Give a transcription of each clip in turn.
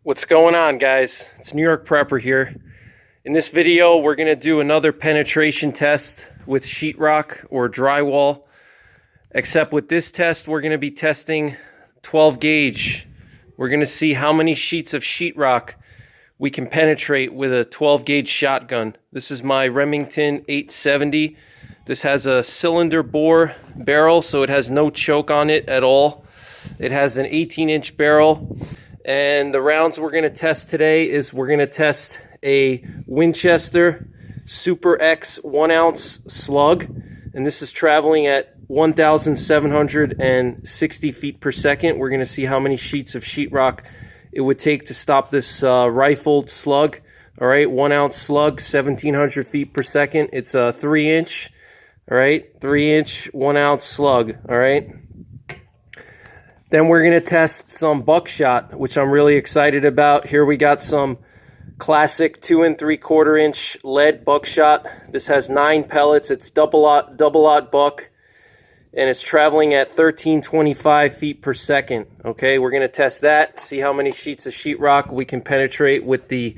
What's going on, guys? It's NYPrepper here. In this video, we're going to do another penetration test with sheetrock or drywall. Except with this test, we're going to be testing 12 gauge. We're going to see how many sheets of sheetrock we can penetrate with a 12 gauge shotgun. This is my Remington 870. This has a cylinder bore barrel, so it has no choke on it at all. It has an 18-inch barrel. And the rounds we're going to test today is we're going to test a Winchester Super X 1-ounce slug. And this is traveling at 1,760 feet per second. We're going to see how many sheets of sheetrock it would take to stop this rifled slug. All right, 1-ounce slug, 1,700 feet per second. It's a 3-inch, all right, 3-inch, 1-ounce slug, all right. Then we're going to test some buckshot, which I'm really excited about. Here we got some classic 2 3/4 inch lead buckshot. This has 9 pellets. It's double-aught buck, and it's traveling at 1,325 feet per second. Okay, we're going to test that, see how many sheets of sheetrock we can penetrate with the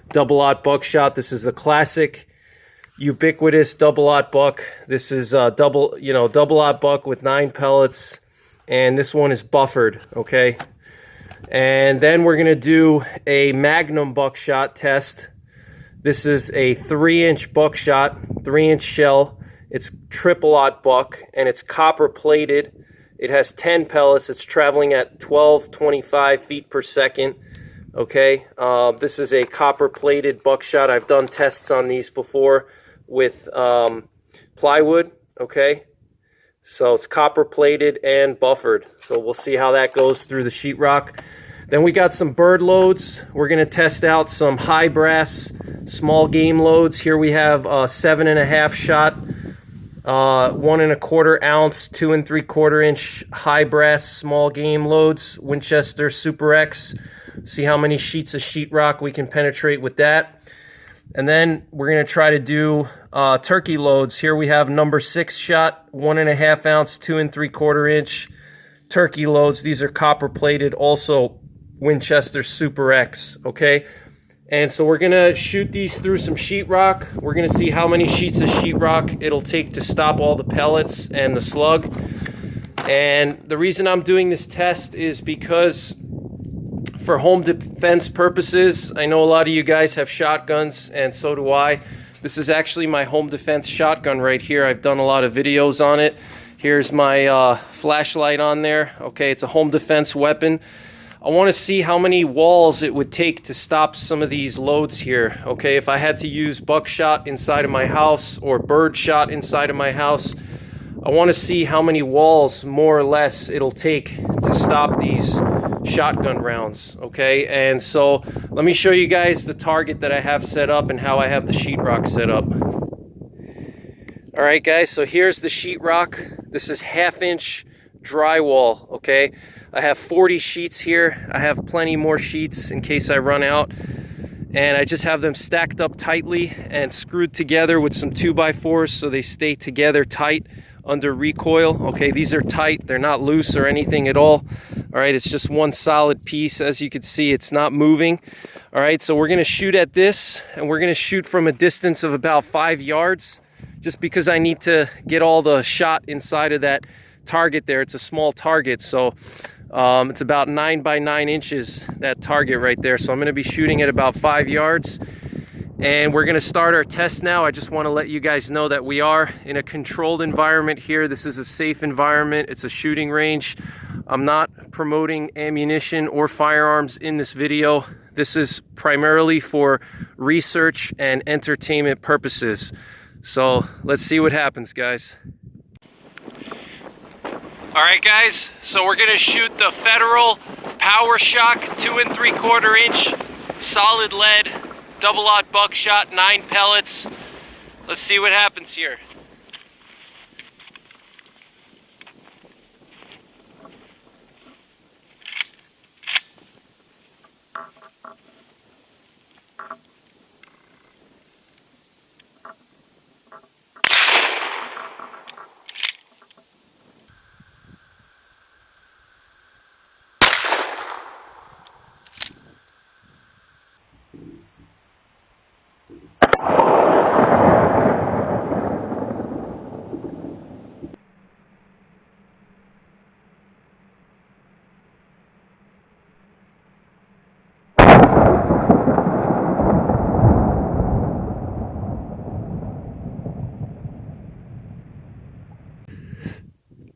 double-aught buckshot. This is a classic, ubiquitous double-aught buck. This is double-aught buck with 9 pellets. And this one is buffered, okay? And then we're going to do a Magnum Buckshot test. This is a 3-inch buckshot, 3-inch shell. It's triple-aught buck, and it's copper-plated. It has 10 pellets. It's traveling at 1,225 feet per second, okay? This is a copper-plated buckshot. I've done tests on these before with plywood, okay? So it's copper plated and buffered. So we'll see how that goes through the sheetrock. Then we got some bird loads. We're going to test out some high brass small game loads. Here we have a 7.5 shot, 1 1/4 ounce, 2 3/4 inch high brass small game loads, Winchester Super X. See how many sheets of sheetrock we can penetrate with that. And then we're going to try to do turkey loads. Here we have number 6 shot, 1.5 ounce, 2 3/4 inch turkey loads. These are copper plated, also Winchester Super X, okay? And so we're going to shoot these through some sheetrock. We're going to see how many sheets of sheetrock it'll take to stop all the pellets and the slug. And the reason I'm doing this test is because for home defense purposes, I know a lot of you guys have shotguns, and so do I. This is actually my home defense shotgun right here. I've done a lot of videos on it. Here's my flashlight on there. Okay, it's a home defense weapon. I want to see how many walls it would take to stop some of these loads here. Okay, if I had to use buckshot inside of my house or birdshot inside of my house, I want to see how many walls, more or less, it'll take to stop these shotgun rounds, okay? And so let me show you guys the target that I have set up and how I have the sheetrock set up. All right, guys, so here's the sheetrock. This is 1/2 inch drywall, okay? I have 40 sheets here. I have plenty more sheets in case I run out. And I just have them stacked up tightly and screwed together with some 2x4s so they stay together tight under recoil. Okay, these are tight. They're not loose or anything at all. All right, it's just one solid piece. As you can see, it's not moving. All right, so we're going to shoot at this, and we're going to shoot from a distance of about 5 yards, just because I need to get all the shot inside of that target there. It's a small target, so it's about 9 by 9 inches, that target right there. So I'm going to be shooting at about 5 yards. And we're going to start our test now. I just want to let you guys know that we are in a controlled environment here. This is a safe environment. It's a shooting range. I'm not promoting ammunition or firearms in this video. This is primarily for research and entertainment purposes. So let's see what happens, guys. All right, guys, so we're going to shoot the Federal Power Shock 2 3/4 inch solid lead double-aught buckshot, 9 pellets. Let's see what happens here.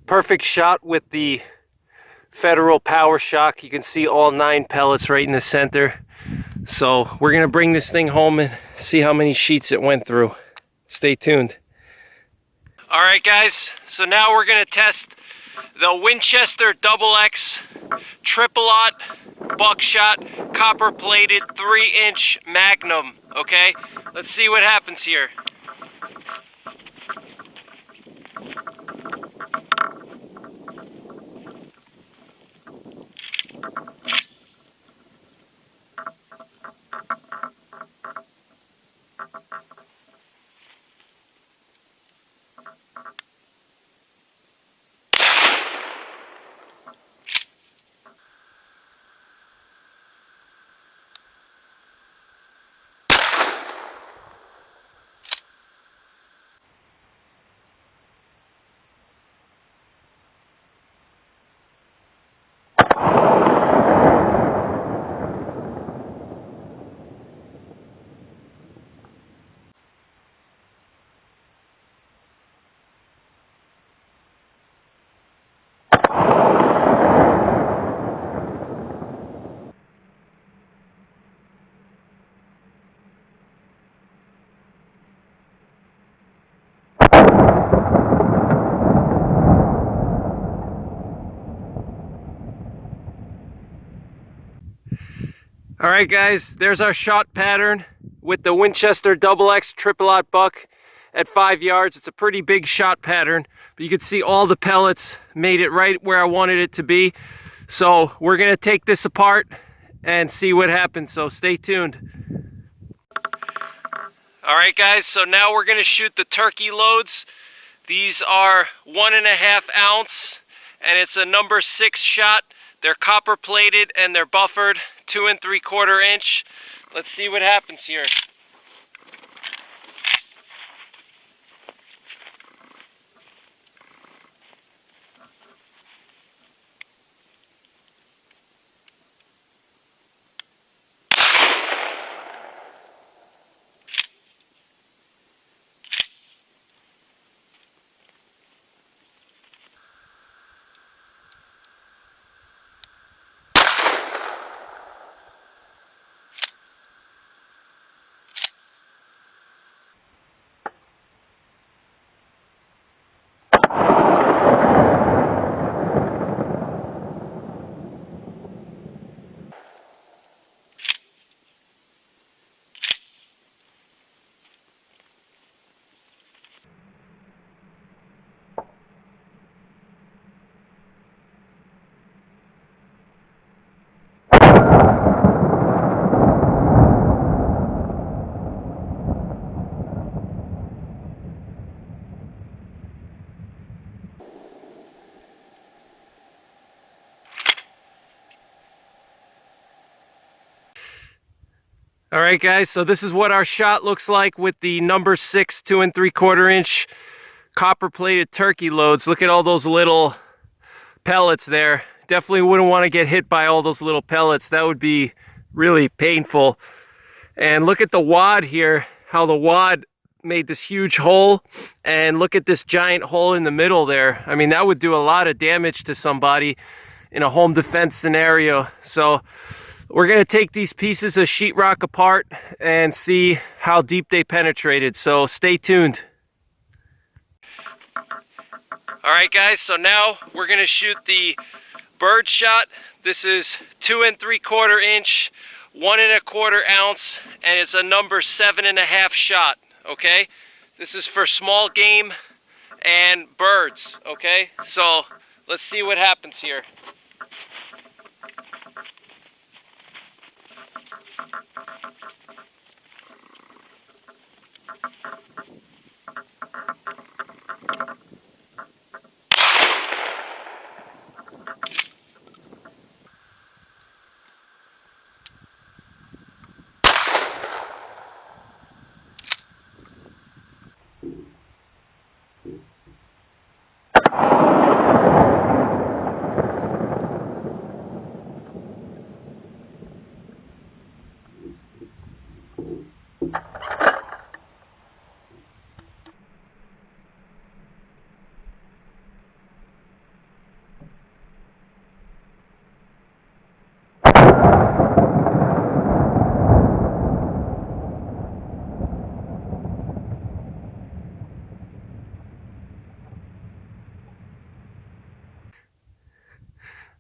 Perfect shot with the Federal Power Shock. You can see all 9 pellets right in the center. So we're gonna bring this thing home and see how many sheets it went through. Stay tuned. All right, guys, so now we're gonna test the Winchester XX Triple-Aught Buckshot copper plated 3-inch Magnum. Okay, let's see what happens here. All right, guys, there's our shot pattern with the Winchester XX Triple-Aught Buck at 5 yards. It's a pretty big shot pattern, but you can see all the pellets made it right where I wanted it to be. So we're gonna take this apart and see what happens, so stay tuned. All right, guys, so now we're gonna shoot the turkey loads. These are 1.5 ounce, and it's a number 6 shot. They're copper plated and they're buffered 2 3/4 inch. Let's see what happens here. All right, guys, so this is what our shot looks like with the number 6 2 3/4 inch copper plated turkey loads. Look at all those little pellets there. Definitely wouldn't want to get hit by all those little pellets. That would be really painful. And look at the wad here, how the wad made this huge hole, and look at this giant hole in the middle there. I mean, that would do a lot of damage to somebody in a home defense scenario. So we're going to take these pieces of sheetrock apart and see how deep they penetrated. So stay tuned. All right, guys, so now we're going to shoot the Birdshot. This is 2 3/4 inch, 1 1/4 ounce, and it's a number 7.5 shot. Okay, this is for small game and birds. Okay, so let's see what happens here.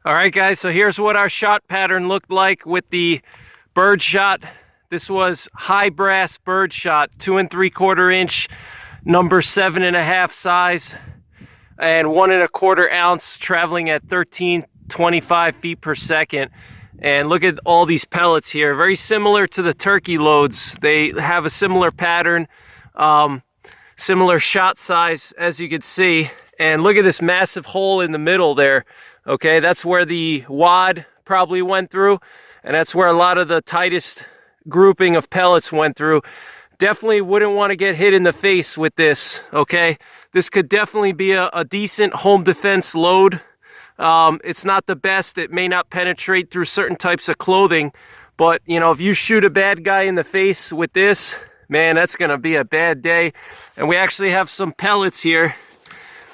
All right, guys, so here's what our shot pattern looked like with the Birdshot. This was high brass Birdshot, 2 3/4 inch, number 7.5 size, and 1 1/4 ounce, traveling at 1325 feet per second. And look at all these pellets here, very similar to the turkey loads. They have a similar pattern, similar shot size, as you can see. And look at this massive hole in the middle there. Okay, that's where the wad probably went through, and that's where a lot of the tightest grouping of pellets went through. Definitely wouldn't want to get hit in the face with this, okay? This could definitely be a decent home defense load. It's not the best. It may not penetrate through certain types of clothing, but, you know, if you shoot a bad guy in the face with this, man, that's going to be a bad day. And we actually have some pellets here.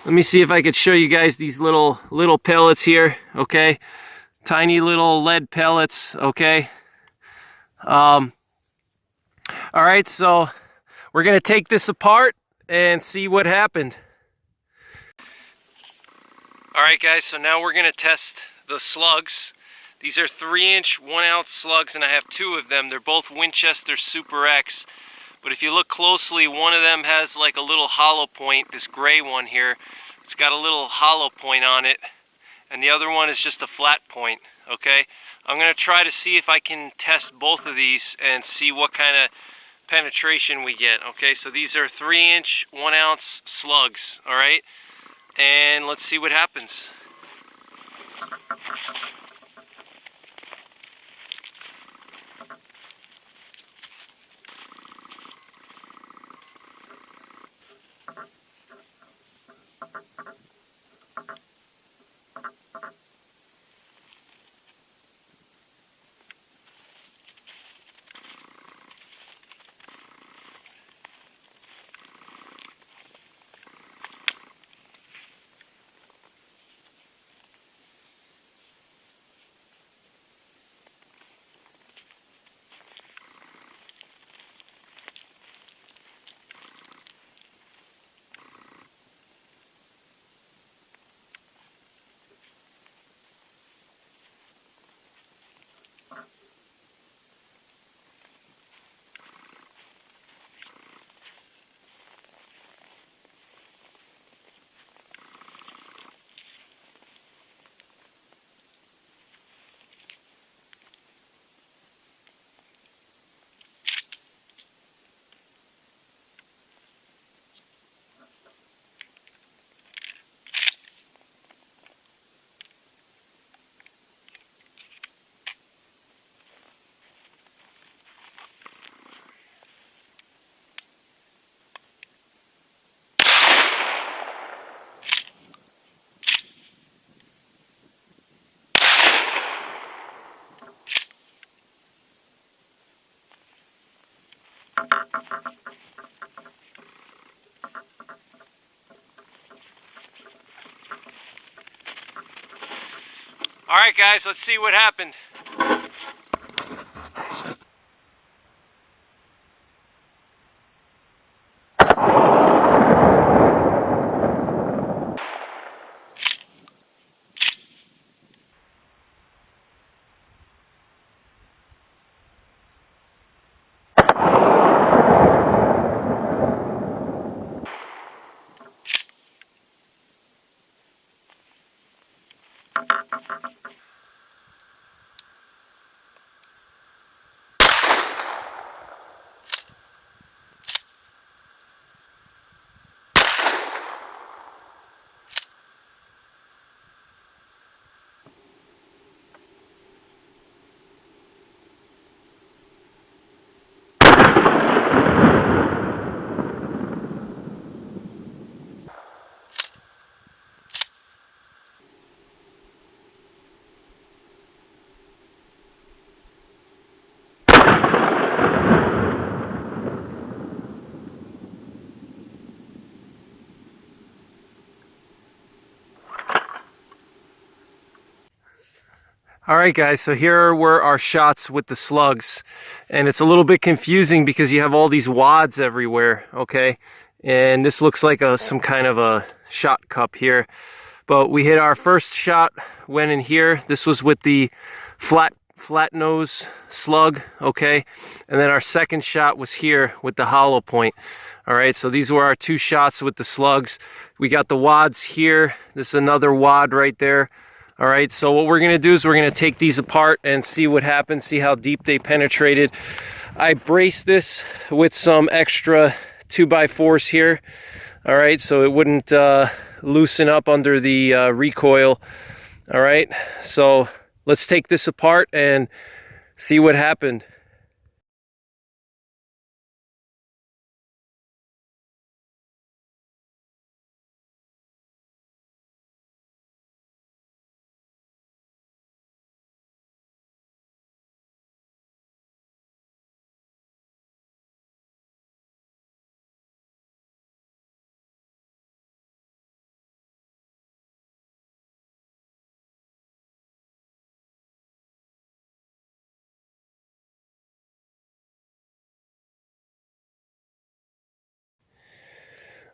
Let me see if I could show you guys these little pellets here, okay? Tiny little lead pellets, okay? All right, so we're gonna take this apart and see what happened. All right, guys, so now we're gonna test the slugs. These are 3-inch, 1 ounce slugs, and I have 2 of them. They're both Winchester Super X. But if you look closely, one of them has like a little hollow point, this gray one here. It's got a little hollow point on it, and the other one is just a flat point, okay? I'm gonna try to see if I can test both of these and see what kind of penetration we get, okay? So these are 3-inch, 1 ounce slugs, all right? And let's see what happens. All right, guys, let's see what happened. All right, guys, so here were our shots with the slugs, and it's a little bit confusing because you have all these wads everywhere, okay? And this looks like some kind of a shot cup here, But we hit our first shot, went in here. This was with the flat nose slug, okay? And then our second shot was here with the hollow point. All right, so these were our two shots with the slugs. We got the wads here. This is another wad right there. All right, so what we're gonna do is we're gonna take these apart and see what happens, see how deep they penetrated. I braced this with some extra 2x4s here. All right, so it wouldn't loosen up under the recoil. All right, so let's take this apart and see what happened.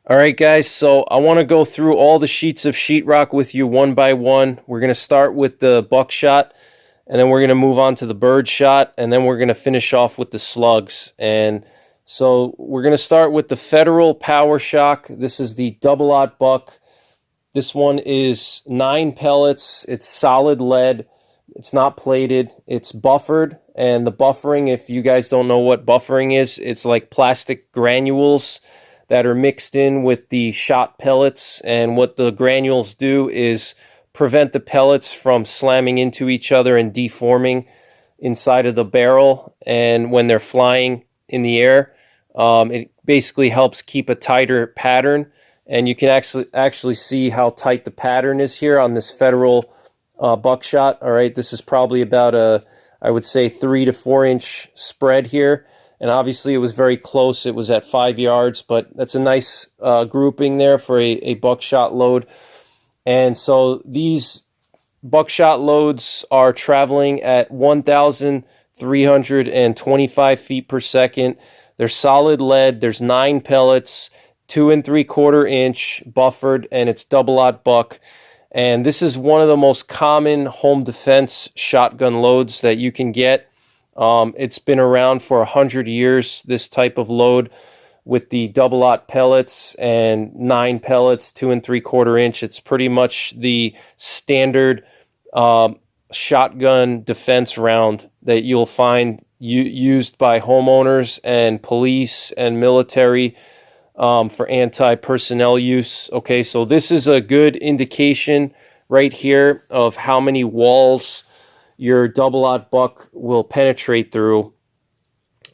All right, guys, so I want to go through all the sheets of sheetrock with you one by one. We're going to start with the Buckshot, and then we're going to move on to the Birdshot, and then we're going to finish off with the Slugs. And so we're going to start with the Federal Power Shock. This is the double-aught buck. This one is 9 pellets. It's solid lead. It's not plated. It's buffered, and the buffering, if you guys don't know what buffering is, it's like plastic granules that are mixed in with the shot pellets, and what the granules do is prevent the pellets from slamming into each other and deforming inside of the barrel. And when they're flying in the air, it basically helps keep a tighter pattern. And you can actually see how tight the pattern is here on this Federal Buckshot. All right, this is probably about I would say 3 to 4 inch spread here. And obviously it was very close. It was at 5 yards, but that's a nice grouping there for a buckshot load. And so these buckshot loads are traveling at 1,325 feet per second. They're solid lead. There's 9 pellets, 2 3/4 inch buffered, and it's double-aught buck. And this is one of the most common home defense shotgun loads that you can get. It's been around for 100 years, this type of load with the double-aught pellets and 9 pellets, 2 3/4 inch. It's pretty much the standard shotgun defense round that you'll find used by homeowners and police and military for anti-personnel use. Okay, so this is a good indication right here of how many walls your double-aught buck will penetrate through.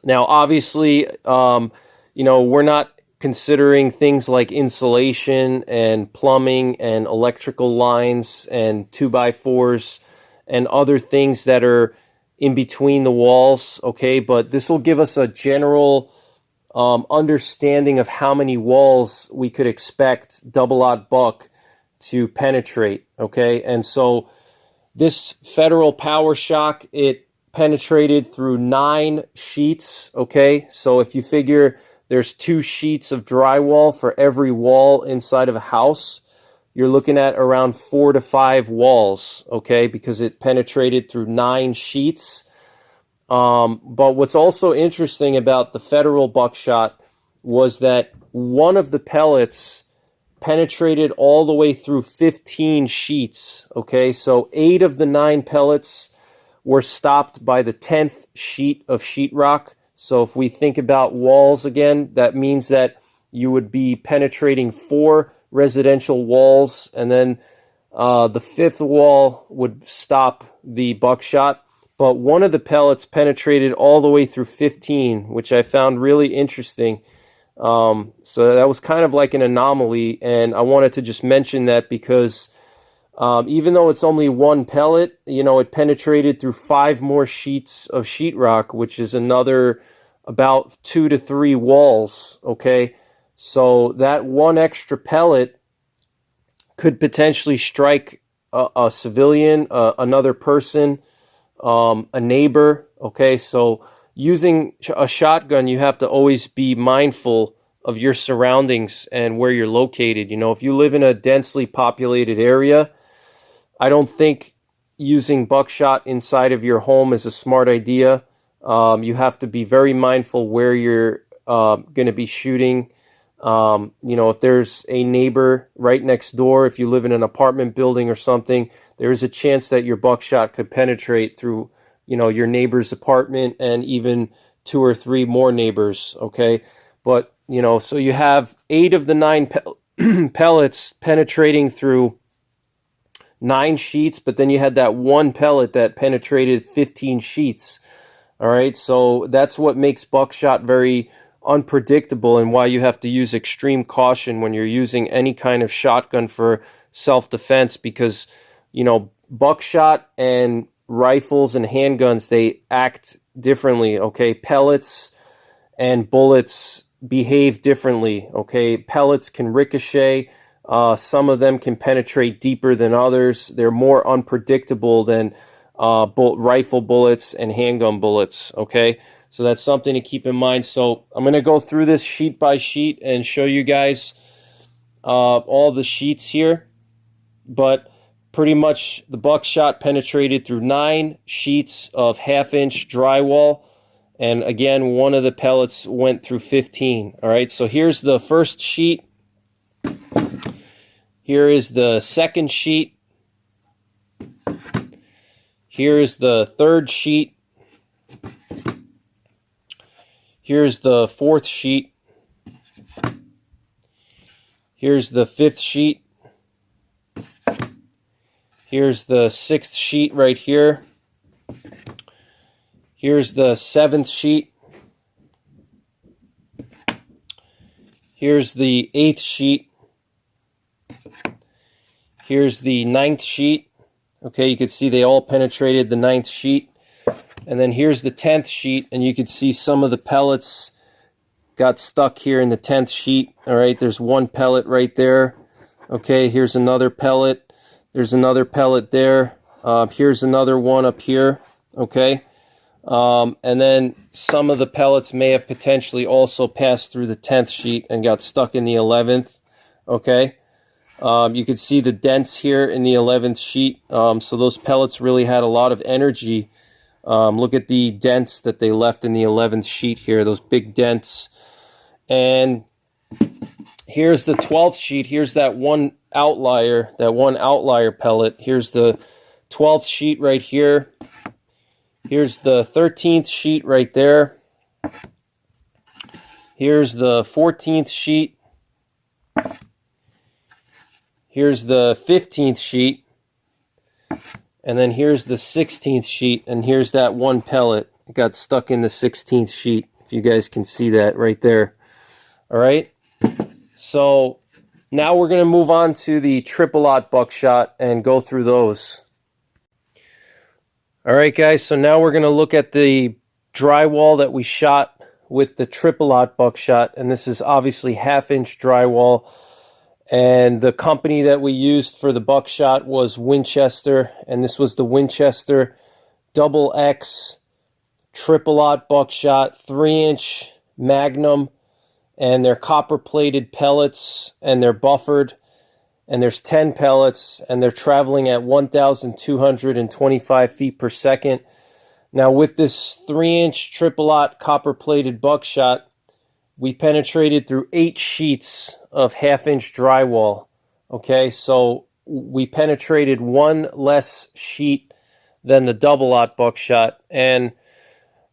Now, obviously, we're not considering things like insulation and plumbing and electrical lines and 2x4s and other things that are in between the walls, okay? But this will give us a general understanding of how many walls we could expect double-aught buck to penetrate, okay? And so this Federal Power Shock, it penetrated through 9 sheets, okay? So if you figure there's 2 sheets of drywall for every wall inside of a house, you're looking at around 4 to 5 walls, okay? Because it penetrated through 9 sheets. But what's also interesting about the Federal Buckshot was that one of the pellets penetrated all the way through 15 sheets, okay? So 8 of the 9 pellets were stopped by the 10th sheet of sheetrock. So if we think about walls again, that means that you would be penetrating 4 residential walls, and then the 5th wall would stop the buckshot. But one of the pellets penetrated all the way through 15, which I found really interesting. So that was kind of like an anomaly, and I wanted to just mention that because even though it's only 1 pellet, it penetrated through 5 more sheets of sheetrock, which is another about 2 to 3 walls, okay? So that 1 extra pellet could potentially strike a civilian, another person, a neighbor, okay? So using a shotgun, you have to always be mindful of your surroundings and where you're located. You know, if you live in a densely populated area, I don't think using buckshot inside of your home is a smart idea. You have to be very mindful where you're going to be shooting. You know, if there's a neighbor right next door, if you live in an apartment building or something, there is a chance that your buckshot could penetrate through, you know, your neighbor's apartment and even 2 or 3 more neighbors, okay? But, you know, so you have 8 of the 9 pellets penetrating through 9 sheets, but then you had that one pellet that penetrated 15 sheets. All right, so that's what makes buckshot very unpredictable and why you have to use extreme caution when you're using any kind of shotgun for self-defense, because, you know, buckshot and rifles and handguns, they act differently, okay? Pellets and bullets behave differently, okay? Pellets can ricochet. Some of them can penetrate deeper than others. They're more unpredictable than rifle bullets and handgun bullets, okay? So that's something to keep in mind. So I'm going to go through this sheet by sheet and show you guys all the sheets here. But pretty much the buckshot penetrated through 9 sheets of 1/2-inch drywall. And again, one of the pellets went through 15. All right, so here's the first sheet. Here is the second sheet. Here's the third sheet. Here's the fourth sheet. Here's the fifth sheet. Here's the sixth sheet right here. Here's the seventh sheet. Here's the eighth sheet. Here's the ninth sheet. Okay, you can see they all penetrated the ninth sheet. And then here's the 10th sheet, and you can see some of the pellets got stuck here in the 10th sheet. All right, there's one pellet right there. Okay, here's another pellet. There's another pellet there. Here's another one up here. Okay, and then some of the pellets may have potentially also passed through the 10th sheet and got stuck in the 11th. Okay. You can see the dents here in the 11th sheet. So those pellets really had a lot of energy. Look at the dents that they left in the 11th sheet here, those big dents. And here's the 12th sheet. Here's that one outlier pellet. Here's the 12th sheet right here. Here's the 13th sheet right there. Here's the 14th sheet. Here's the 15th sheet, and then here's the 16th sheet, and here's that one pellet. It got stuck in the 16th sheet, if you guys can see that right there. All right, so now we're going to move on to the triple-aught buckshot and go through those. All right, guys, so now we're going to look at the drywall that we shot with the triple-aught buckshot, and this is obviously 1/2-inch drywall. And the company that we used for the buckshot was Winchester, and this was the Winchester XX triple-aught buckshot 3-inch Magnum, and they're copper-plated pellets, and they're buffered, and there's 10 pellets, and they're traveling at 1,225 feet per second. Now with this 3-inch triple-aught copper-plated buckshot, we penetrated through 8 sheets of 1/2-inch drywall. Okay, so we penetrated 1 less sheet than the double-aught buckshot. And,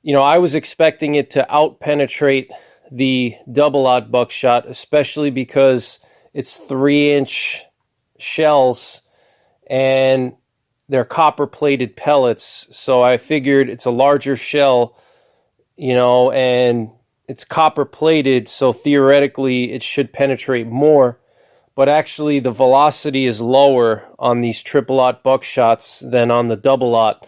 you know, I was expecting it to out-penetrate the double-aught buckshot, especially because it's 3-inch shells and they're copper-plated pellets. So I figured it's a larger shell, you know, and it's copper plated, so theoretically it should penetrate more, but actually the velocity is lower on these triple-aught buckshots than on the double-aught.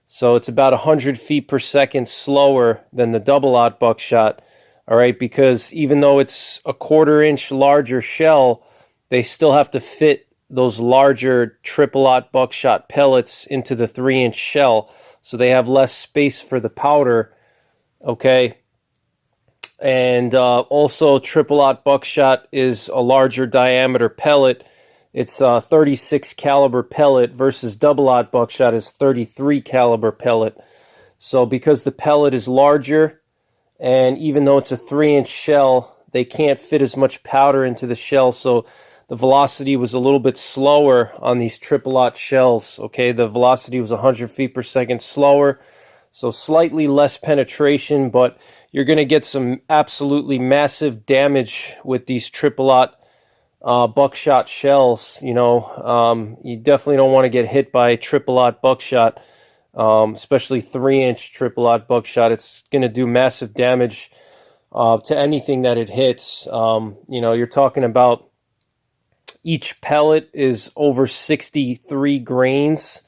So it's about 100 feet per second slower than the double-aught buckshot. All right, because even though it's a 1/4-inch larger shell, they still have to fit those larger triple-aught buckshot pellets into the 3-inch shell, so they have less space for the powder. Okay. And also, triple-aught buckshot is a larger diameter pellet. It's a 36 caliber pellet versus double-aught buckshot is 33 caliber pellet. So because the pellet is larger, and even though it's a 3-inch shell, they can't fit as much powder into the shell, so the velocity was a little bit slower on these triple-aught shells. Okay, the velocity was 100 feet per second slower, so slightly less penetration, but you're going to get some absolutely massive damage with these triple-aught buckshot shells. You know, you definitely don't want to get hit by triple-aught buckshot, especially 3-inch triple-aught buckshot. It's going to do massive damage to anything that it hits. You know, you're talking about each pellet is over 63 grains,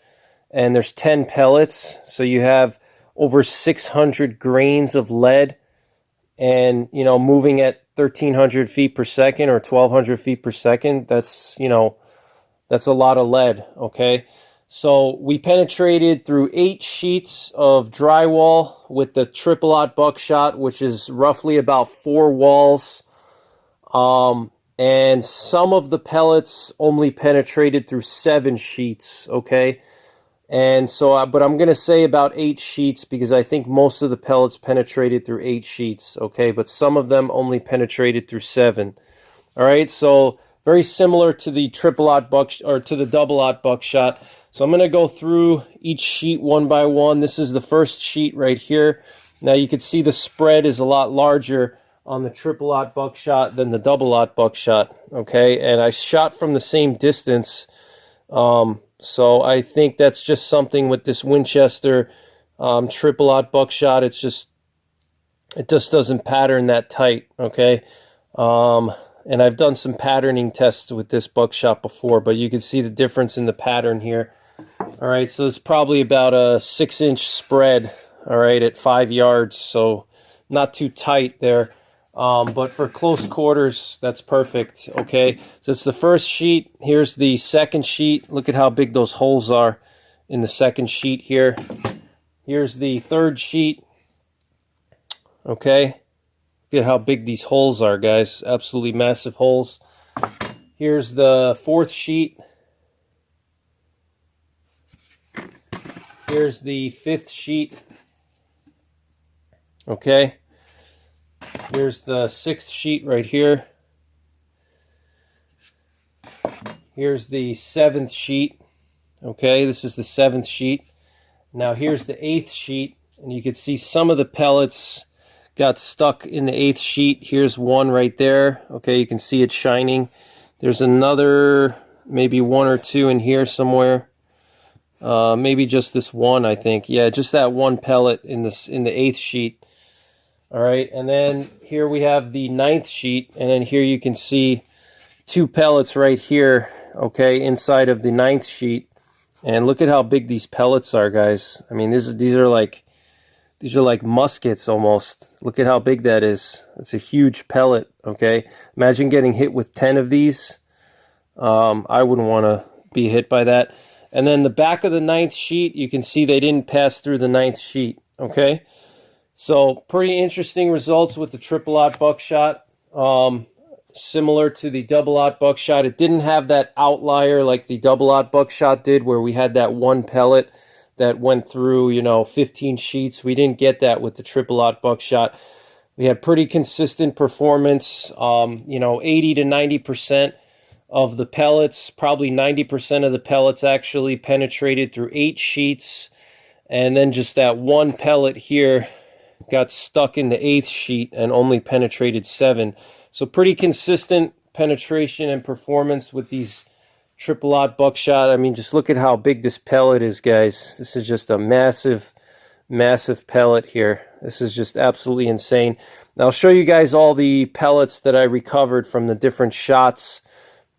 and there's 10 pellets, so you have over 600 grains of lead, and, you know, moving at 1,300 feet per second or 1,200 feet per second, that's, you know, that's a lot of lead, okay? So we penetrated through 8 sheets of drywall with the triple-aught buckshot, which is roughly about 4 walls. And some of the pellets only penetrated through 7 sheets, okay? And so, but I'm going to say about 8 sheets because I think most of the pellets penetrated through 8 sheets, okay? But some of them only penetrated through 7. All right, so very similar to the triple-aught buckshot or to the double-aught buckshot. So I'm going to go through each sheet one by one. This is the first sheet right here. Now you can see the spread is a lot larger on the triple-aught buckshot than the double-aught buckshot, okay? And I shot from the same distance, so I think that's just something with this Winchester triple-aught buckshot. It just doesn't pattern that tight, okay? And I've done some patterning tests with this buckshot before, but you can see the difference in the pattern here. All right, so it's probably about a 6-inch spread, all right, at 5 yards, so not too tight there. But for close quarters, that's perfect, okay? So it's the first sheet. Here's the second sheet. Look at how big those holes are in the second sheet here. Here's the third sheet, okay? Look at how big these holes are, guys. Absolutely massive holes. Here's the fourth sheet. Here's the fifth sheet, okay? Here's the sixth sheet right here. Here's the seventh sheet. Okay, this is the seventh sheet. Now here's the eighth sheet, and you can see some of the pellets got stuck in the eighth sheet. Here's one right there. Okay, you can see it shining. There's another, maybe 1 or 2 in here somewhere. Maybe just this one, I think. Yeah, just that one pellet in the eighth sheet. All right, and then here we have the ninth sheet, and then here you can see 2 pellets right here, okay, inside of the ninth sheet. And look at how big these pellets are, guys. I mean, these are like muskets almost. Look at how big that is. It's a huge pellet, okay? Imagine getting hit with 10 of these. I wouldn't want to be hit by that. And then the back of the ninth sheet, you can see they didn't pass through the ninth sheet, okay? So pretty interesting results with the triple-aught buckshot. Similar to the double-aught buckshot. It didn't have that outlier like the double-aught buckshot did where we had that one pellet that went through, you know, 15 sheets. We didn't get that with the triple-aught buckshot. We had pretty consistent performance, you know, 80 to 90% of the pellets, probably 90% of the pellets actually penetrated through 8 sheets. And then just that one pellet here got stuck in the 8th sheet and only penetrated 7. So pretty consistent penetration and performance with these triple-aught buckshot. I mean, just look at how big this pellet is, guys. This is just a massive, massive pellet here. This is just absolutely insane. Now, I'll show you guys all the pellets that I recovered from the different shots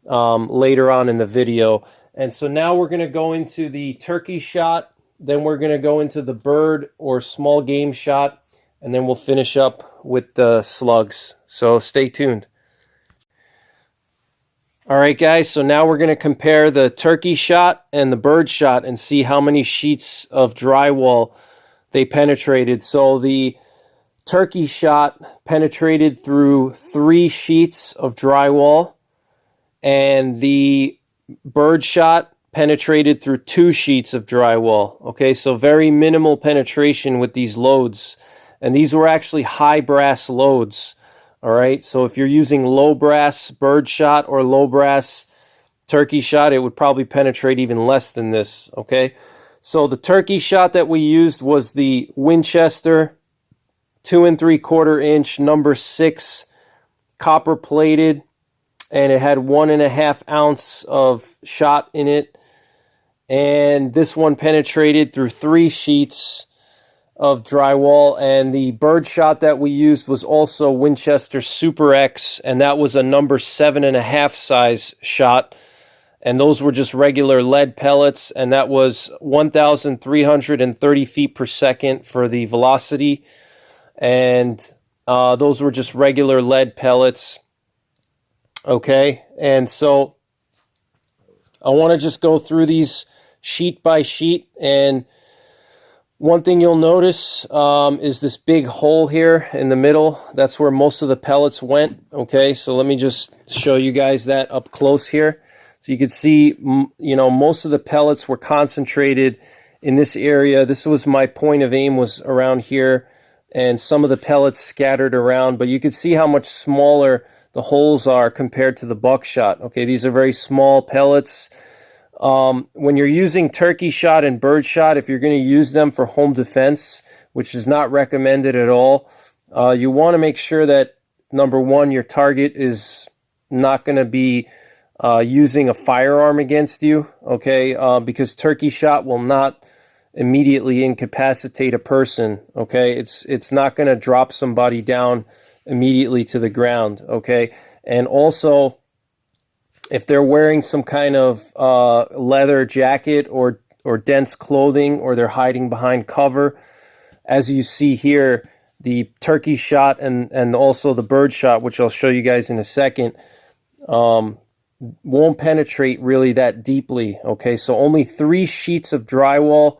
later on in the video. And so now we're going to go into the turkey shot. Then we're going to go into the bird or small game shot. And then we'll finish up with the slugs. So stay tuned. All right, guys, so now we're going to compare the turkey shot and the bird shot and see how many sheets of drywall they penetrated. So the turkey shot penetrated through 3 sheets of drywall, and the Birdshot penetrated through 2 sheets of drywall. Okay, so very minimal penetration with these loads. And these were actually high brass loads. All right, so if you're using low brass Birdshot or low brass turkey shot, it would probably penetrate even less than this. Okay, so the turkey shot that we used was the Winchester 2 3/4 inch number 6 copper plated, and it had 1.5 ounce of shot in it. And this one penetrated through 3 sheets of drywall. And the Birdshot that we used was also Winchester Super X, and that was a number 7.5 size shot. And those were just regular lead pellets, and that was 1,330 feet per second for the velocity. And those were just regular lead pellets. Okay, and so I want to just go through these sheet by sheet. And one thing you'll notice is this big hole here in the middle. That's where most of the pellets went. Okay, so let me just show you guys that up close here. So you can see, you know, most of the pellets were concentrated in this area. This was my point of aim, was around here, and some of the pellets scattered around. But you can see how much smaller the holes are compared to the Buckshot. Okay, these are very small pellets. When you're using turkey shot and Birdshot, if you're going to use them for home defense, which is not recommended at all, you want to make sure that, number one, your target is not going to be using a firearm against you, okay, because turkey shot will not immediately incapacitate a person, okay. It's not going to drop somebody down immediately to the ground, okay. And also, if they're wearing some kind of leather jacket or dense clothing, or they're hiding behind cover, as you see here, the turkey shot and also the Birdshot, which I'll show you guys in a second, won't penetrate really that deeply. Okay, so only 3 sheets of drywall.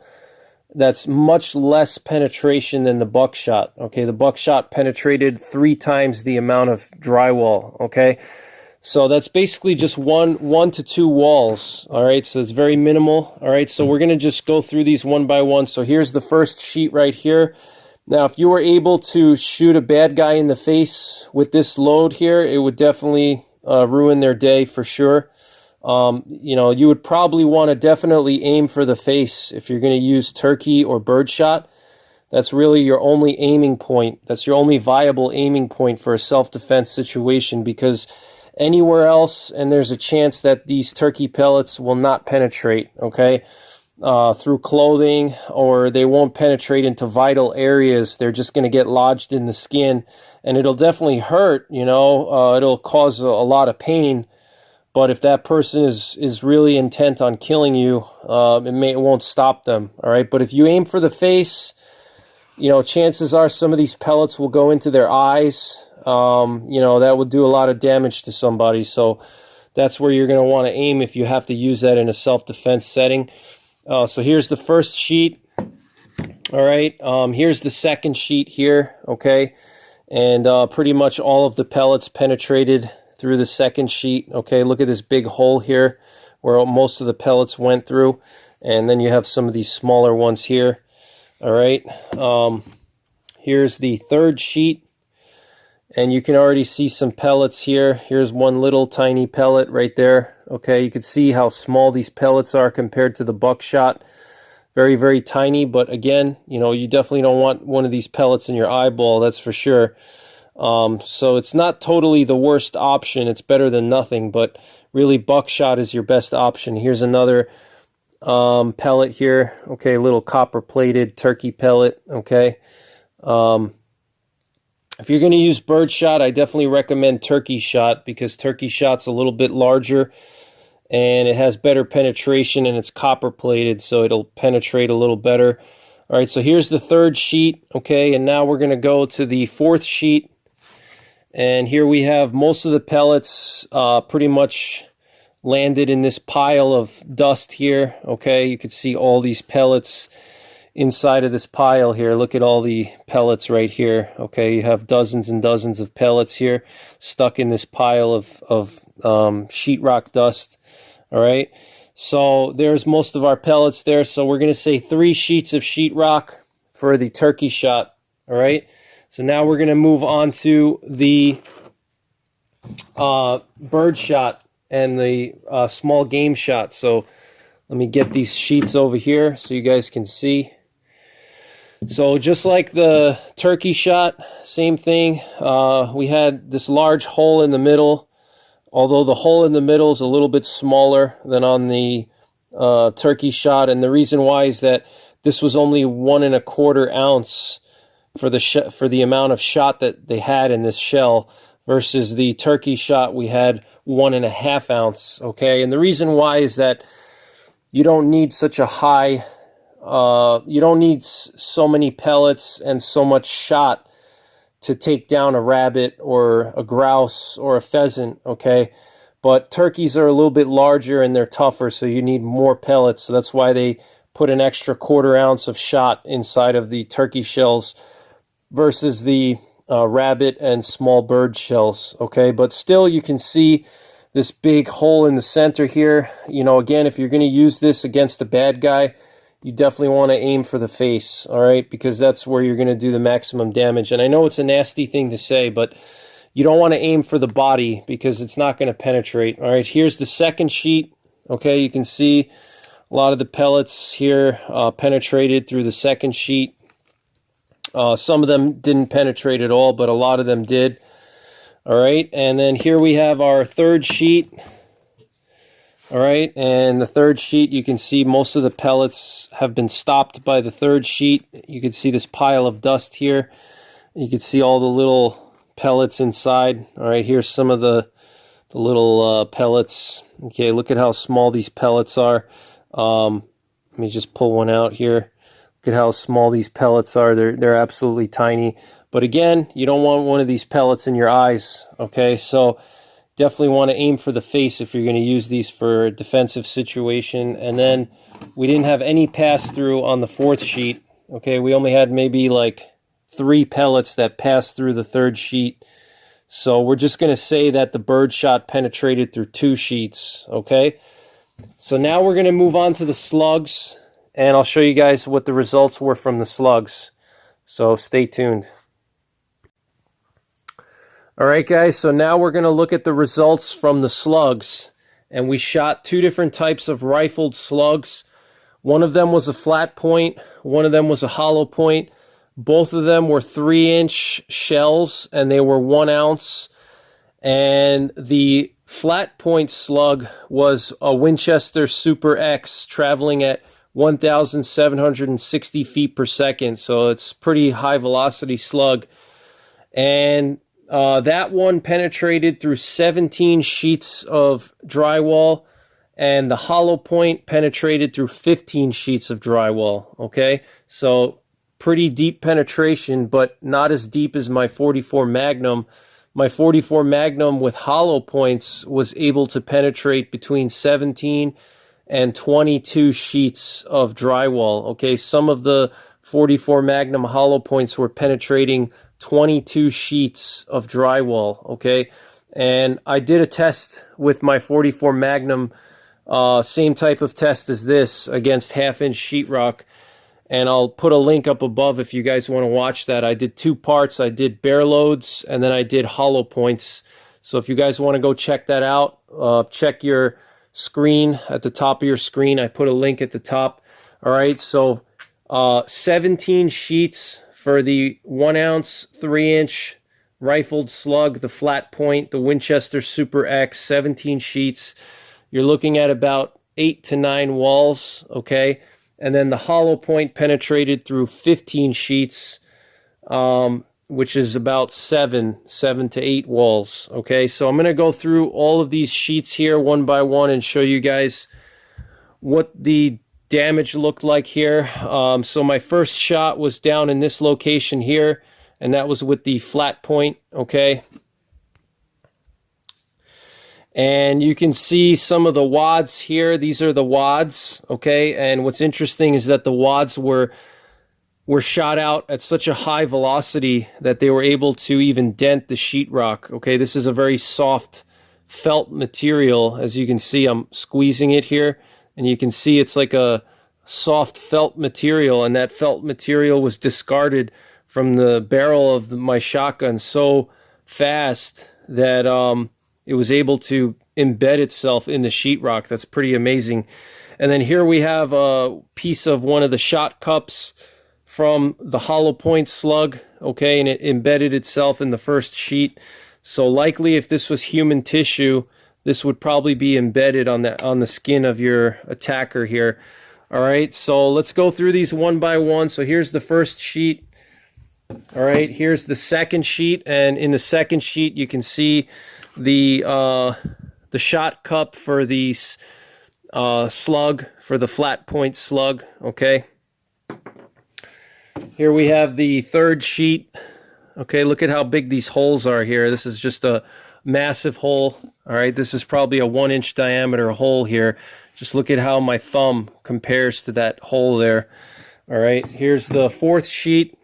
That's much less penetration than the Buckshot. Okay, the Buckshot penetrated 3 times the amount of drywall. Okay, so that's basically just one to 2 walls. All right, so it's very minimal. All right, so we're gonna just go through these one by one. So here's the first sheet right here. Now, if you were able to shoot a bad guy in the face with this load here, it would definitely ruin their day for sure. You know, you would probably want to definitely aim for the face if you're going to use turkey or Birdshot. That's really your only aiming point. That's your only viable aiming point for a self-defense situation, because anywhere else, and there's a chance that these turkey pellets will not penetrate, okay, through clothing, or they won't penetrate into vital areas. They're just going to get lodged in the skin, and it'll definitely hurt, you know, it'll cause a lot of pain. But if that person is really intent on killing you, it won't stop them, all right? But if you aim for the face, you know, chances are some of these pellets will go into their eyes. You know, that would do a lot of damage to somebody. So that's where you're going to want to aim if you have to use that in a self-defense setting. So here's the first sheet. All right, here's the second sheet here, okay? And pretty much all of the pellets penetrated through the second sheet. Okay, look at this big hole here where most of the pellets went through, and then you have some of these smaller ones here. All right, here's the third sheet, and you can already see some pellets here. Here's one little tiny pellet right there. Okay, you can see how small these pellets are compared to the Buckshot. Very, very tiny, but again, you know, you definitely don't want one of these pellets in your eyeball, that's for sure. So it's not totally the worst option. It's better than nothing, but really Buckshot is your best option. Here's another pellet here. Okay, a little copper-plated turkey pellet. Okay. If you're going to use Birdshot, I definitely recommend turkey shot, because turkey shot's a little bit larger and it has better penetration, and it's copper-plated, so it'll penetrate a little better. All right, so here's the third sheet. Okay, and now we're going to go to the fourth sheet. And here we have most of the pellets pretty much landed in this pile of dust here. Okay, you can see all these pellets inside of this pile here. Look at all the pellets right here. Okay, you have dozens and dozens of pellets here stuck in this pile of sheetrock dust. All right, so there's most of our pellets there. So we're going to say 3 sheets of sheetrock for the turkey shot. All right, so now we're going to move on to the birdshot and the small game shot. So let me get these sheets over here so you guys can see. So just like the turkey shot, same thing. We had this large hole in the middle, although the hole in the middle is a little bit smaller than on the turkey shot. And the reason why is that this was only 1 1/4 ounce for the amount of shot that they had in this shell, versus the turkey shot we had 1 1/2 ounce. Okay, and the reason why is that you don't need such a high you don't need so many pellets and so much shot to take down a rabbit or a grouse or a pheasant, okay? But turkeys are a little bit larger and they're tougher, so you need more pellets. So that's why they put an extra 1/4 ounce of shot inside of the turkey shells versus the rabbit and small bird shells, okay? But still, you can see this big hole in the center here. You know, again, if you're going to use this against a bad guy, you definitely want to aim for the face, all right? Because that's where you're going to do the maximum damage. And I know it's a nasty thing to say, but you don't want to aim for the body because it's not going to penetrate. All right, here's the second sheet. Okay, you can see a lot of the pellets here penetrated through the second sheet. Some of them didn't penetrate at all, but a lot of them did. All right, and then here we have our third sheet. All right, and the third sheet, you can see most of the pellets have been stopped by the third sheet. You can see this pile of dust here. You can see all the little pellets inside. All right, here's some of the little pellets. Okay, look at how small these pellets are. Let me just pull one out here. Look at how small these pellets are. They're absolutely tiny. But again, you don't want one of these pellets in your eyes. Okay, so definitely want to aim for the face if you're going to use these for a defensive situation. And then we didn't have any pass-through on the fourth sheet. Okay, we only had maybe like 3 pellets that passed through the third sheet. So we're just going to say that the birdshot penetrated through 2 sheets. Okay, so now we're going to move on to the slugs, and I'll show you guys what the results were from the slugs. So stay tuned. All right, guys, so now we're going to look at the results from the slugs. And we shot 2 different types of rifled slugs. One of them was a flat point. One of them was a hollow point. Both of them were 3-inch shells, and they were 1 ounce. And the flat point slug was a Winchester Super X traveling at 1,760 feet per second. So it's pretty high velocity slug. And that one penetrated through 17 sheets of drywall, and the hollow point penetrated through 15 sheets of drywall. Okay, so pretty deep penetration, but not as deep as my 44 Magnum. My 44 Magnum with hollow points was able to penetrate between 17 and 22 sheets of drywall. Okay, some of the 44 Magnum hollow points were penetrating 22 sheets of drywall. Okay, and I did a test with my 44 Magnum, same type of test as this against 1/2-inch sheetrock, and I'll put a link up above if you guys want to watch that. I did 2 parts. I did bare loads and then I did hollow points. So if you guys want to go check that out, check your screen at the top of your screen. I put a link at the top. All right, so 17 sheets for the 1 ounce 3-inch rifled slug, the flat point, the Winchester Super X, 17 sheets. You're looking at about 8 to 9 walls, okay? And then the hollow point penetrated through 15 sheets, which is about 7 to 8 walls, okay? So I'm going to go through all of these sheets here one by one and show you guys what the damage looked like here. So my first shot was down in this location here, and that was with the flat point, okay? And you can see some of the wads here. These are the wads, okay? And what's interesting is that the wads were were shot out at such a high velocity that they were able to even dent the sheetrock. Okay, this is a very soft felt material. As you can see, I'm squeezing it here, and you can see it's like a soft felt material, and that felt material was discarded from the barrel of my shotgun so fast that it was able to embed itself in the sheetrock. That's pretty amazing. And then here we have a piece of one of the shot cups from the hollow point slug, okay, and it embedded itself in the first sheet. So likely if this was human tissue, this would probably be embedded on the skin of your attacker here. All right, so let's go through these one by one. So here's the first sheet. All right, here's the second sheet, and in the second sheet you can see the shot cup for the slug, for the flat point slug, okay. Here we have the third sheet. Okay, look at how big these holes are here. This is just a massive hole. All right, this is probably a 1-inch diameter hole here. Just look at how my thumb compares to that hole there. All right, here's the fourth sheet.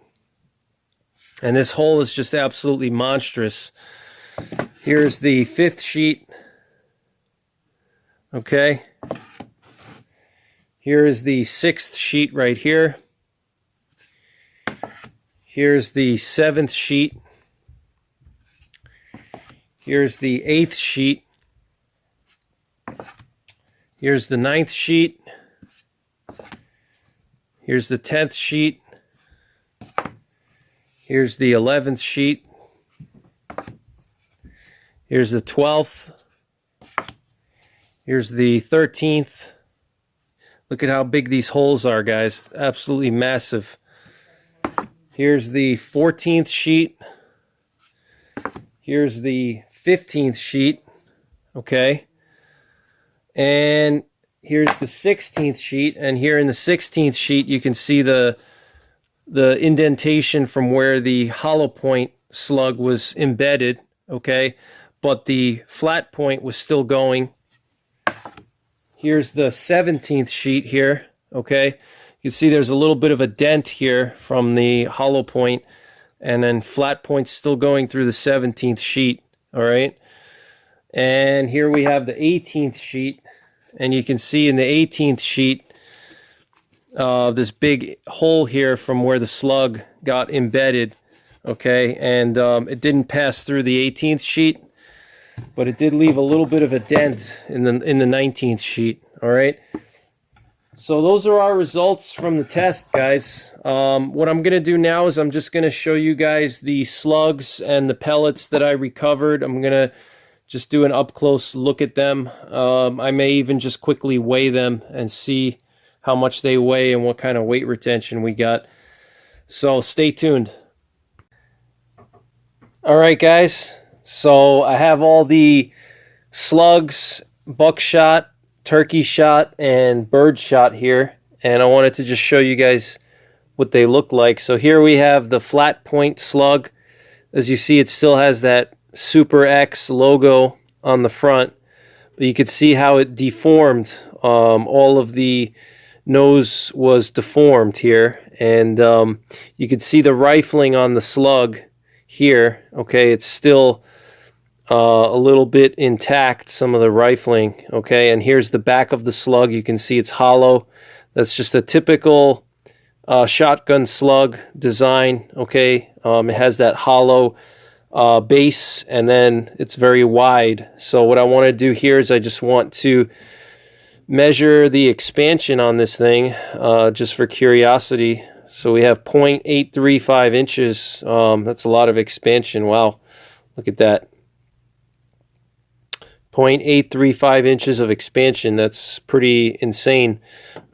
And this hole is just absolutely monstrous. Here's the fifth sheet. Okay. Here is the sixth sheet right here. Here's the seventh sheet. Here's the eighth sheet. Here's the ninth sheet. Here's the 10th sheet. Here's the 11th sheet. Here's the 12th. Here's the 13th. Look at how big these holes are, guys. Absolutely massive. Here's the 14th sheet. Here's the 15th sheet. Okay. And here's the 16th sheet. And here in the 16th sheet, you can see the indentation from where the hollow point slug was embedded. Okay. But the flat point was still going. Here's the 17th sheet here. Okay. You can see there's a little bit of a dent here from the hollow point, and then flat point's still going through the 17th sheet. All right. And here we have the 18th sheet, and you can see in the 18th sheet this big hole here from where the slug got embedded. Okay, and it didn't pass through the 18th sheet, but it did leave a little bit of a dent in the 19th sheet. All right. So those are our results from the test, guys. What I'm going to do now is I'm just going to show you guys the slugs and the pellets that I recovered. I'm going to just do an up-close look at them. I may even just quickly weigh them and see how much they weigh and what kind of weight retention we got. So stay tuned. All right, guys. So I have all the slugs, buckshot, turkey shot, and birdshot here, and I wanted to just show you guys what they look like. So here we have the flat point slug. As you see, it still has that Super X logo on the front, but you could see how it deformed. All of the nose was deformed here, and you could see the rifling on the slug here. Okay, it's still a little bit intact, some of the rifling. Okay, and here's the back of the slug. You can see it's hollow. That's just a typical shotgun slug design. Okay, it has that hollow base, and then it's very wide. So what I want to do here is I just want to measure the expansion on this thing, just for curiosity. So we have 0.835 inches. That's a lot of expansion. Wow, look at that. 0.835 inches of expansion. That's pretty insane.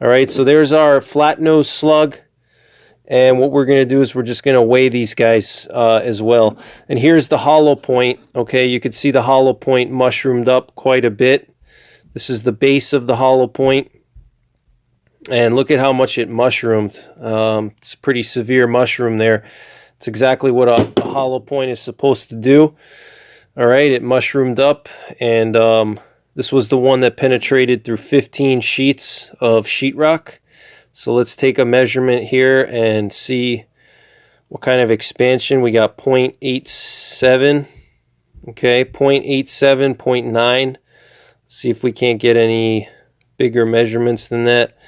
All right, so there's our flat nose slug, and what we're going to do is we're just going to weigh these guys as well. And here's the hollow point. Okay, you can see the hollow point mushroomed up quite a bit. This is the base of the hollow point, and look at how much it mushroomed. It's a pretty severe mushroom there. It's exactly what a hollow point is supposed to do. All right, it mushroomed up, and this was the one that penetrated through 15 sheets of sheetrock. So let's take a measurement here and see what kind of expansion. We got 0.87, okay, 0.87, 0.9. See if we can't get any bigger measurements than that.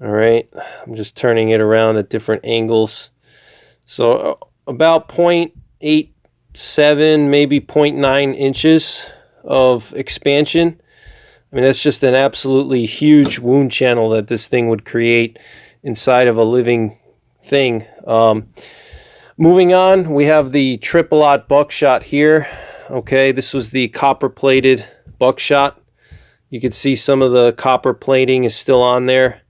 All right, I'm just turning it around at different angles. So about 0.87, maybe 0.9 inches of expansion. I mean, that's just an absolutely huge wound channel that this thing would create inside of a living thing. Moving on, we have the triple-aught buckshot here. Okay, this was the copper-plated buckshot. You can see some of the copper plating is still on there.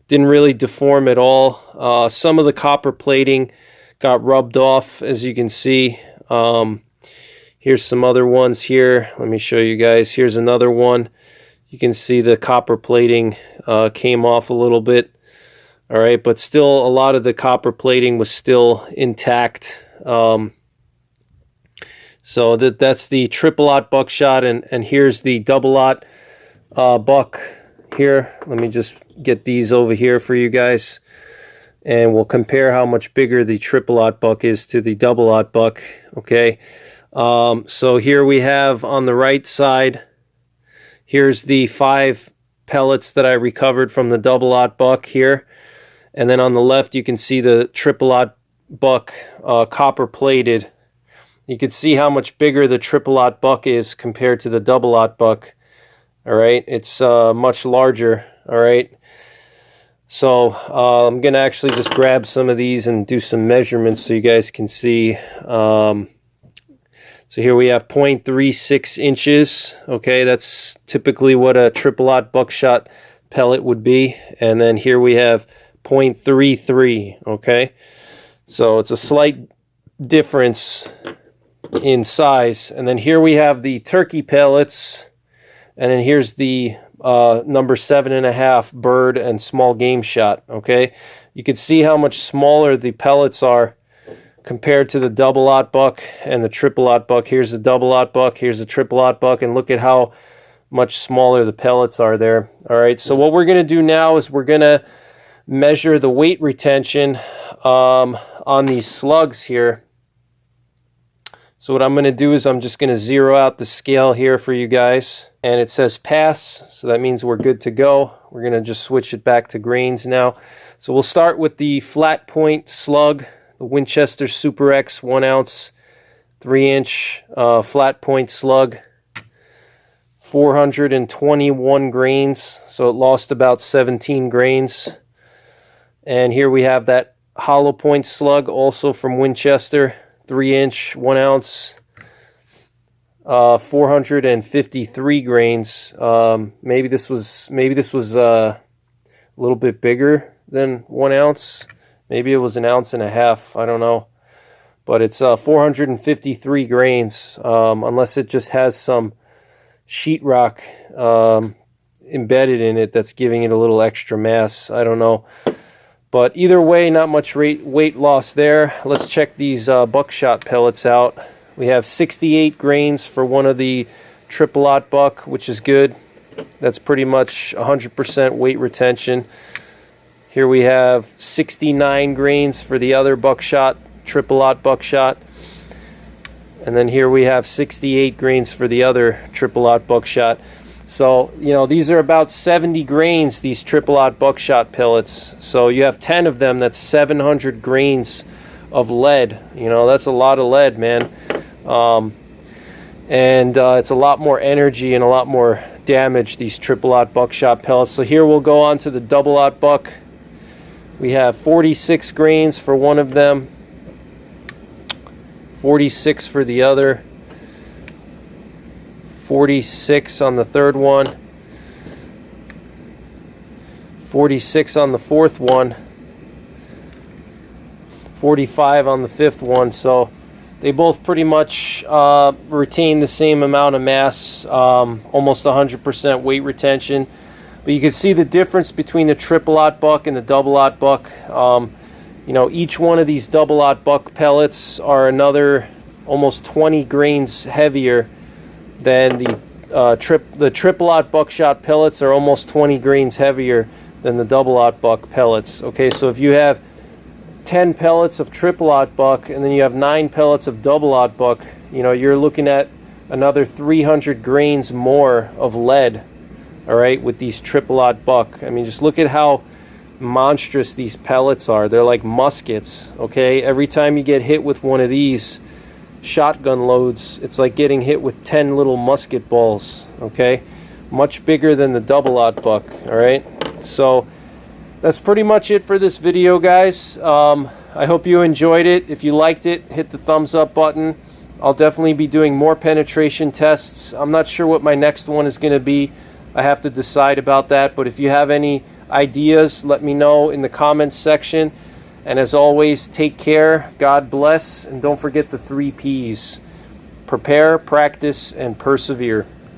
Didn't really deform at all. Some of the copper plating got rubbed off, as you can see. Here's some other ones here. Let me show you guys. Here's another one. You can see the copper plating came off a little bit. All right, but still a lot of the copper plating was still intact. So that's the triple-aught buckshot, and here's the double-aught buck here. Let me just get these over here for you guys, and we'll compare how much bigger the triple-aught buck is to the double-aught buck. Okay, so here we have on the right side, here's the 5 pellets that I recovered from the double-aught buck here. And then on the left, you can see the triple-aught buck copper plated. You can see how much bigger the triple-aught buck is compared to the double-aught buck. All right, it's much larger. All right. So I'm going to actually just grab some of these and do some measurements so you guys can see. So here we have 0.36 inches. Okay, that's typically what a triple-aught buckshot pellet would be. And then here we have 0.33. Okay, so it's a slight difference in size. And then here we have the turkey pellets. And then here's the number 7.5 bird and small game shot. Okay, you can see how much smaller the pellets are compared to the double-aught buck and the triple-aught buck. Here's the double-aught buck, here's the triple-aught buck, and look at how much smaller the pellets are there. All right, so what we're going to do now is we're going to measure the weight retention on these slugs here. So what I'm going to do is I'm just going to zero out the scale here for you guys, and it says pass, so that means we're good to go. We're going to just switch it back to grains now. So we'll start with the flat point slug, the Winchester Super X 1 ounce 3-inch flat point slug, 421 grains, so it lost about 17 grains. And here we have that hollow point slug, also from Winchester, 3-inch 1 ounce, 453 grains. Maybe this was a little bit bigger than 1 ounce. Maybe it was 1.5 ounces. I don't know. But it's 453 grains, unless it just has some sheetrock embedded in it that's giving it a little extra mass. I don't know. But either way, not much weight loss there. Let's check these buckshot pellets out. We have 68 grains for one of the triple-aught buck, which is good. That's pretty much 100% weight retention. Here we have 69 grains for the other buckshot, triple-aught buckshot. And then here we have 68 grains for the other triple-aught buckshot. So, you know, these are about 70 grains, these triple-aught buckshot pellets. So you have 10 of them, that's 700 grains of lead. You know, that's a lot of lead, man. It's a lot more energy and a lot more damage, these triple-aught buckshot pellets. So here we'll go on to the double-aught buck. We have 46 grains for one of them, 46 for the other, 46 on the third one, 46 on the fourth one, 45 on the fifth one. So they both pretty much retain the same amount of mass, almost 100% weight retention. But you can see the difference between the triple-aught buck and the double-aught buck. You know, each one of these double-aught buck pellets are another almost 20 grains heavier than the triple-aught buckshot pellets are almost 20 grains heavier than the double-aught buck pellets. Okay, so if you have 10 pellets of triple-aught buck and then you have 9 pellets of double-aught buck, you know, you're looking at another 300 grains more of lead, all right, with these triple-aught buck. I mean, just look at how monstrous these pellets are. They're like muskets, okay? Every time you get hit with one of these shotgun loads, it's like getting hit with 10 little musket balls, okay? Much bigger than the double-aught buck, all right? So that's pretty much it for this video, guys. I hope you enjoyed it. If you liked it, hit the thumbs up button. I'll definitely be doing more penetration tests. I'm not sure what my next one is going to be. I have to decide about that, but if you have any ideas, let me know in the comments section. And as always, take care, God bless, and don't forget the 3 P's: prepare, practice, and persevere.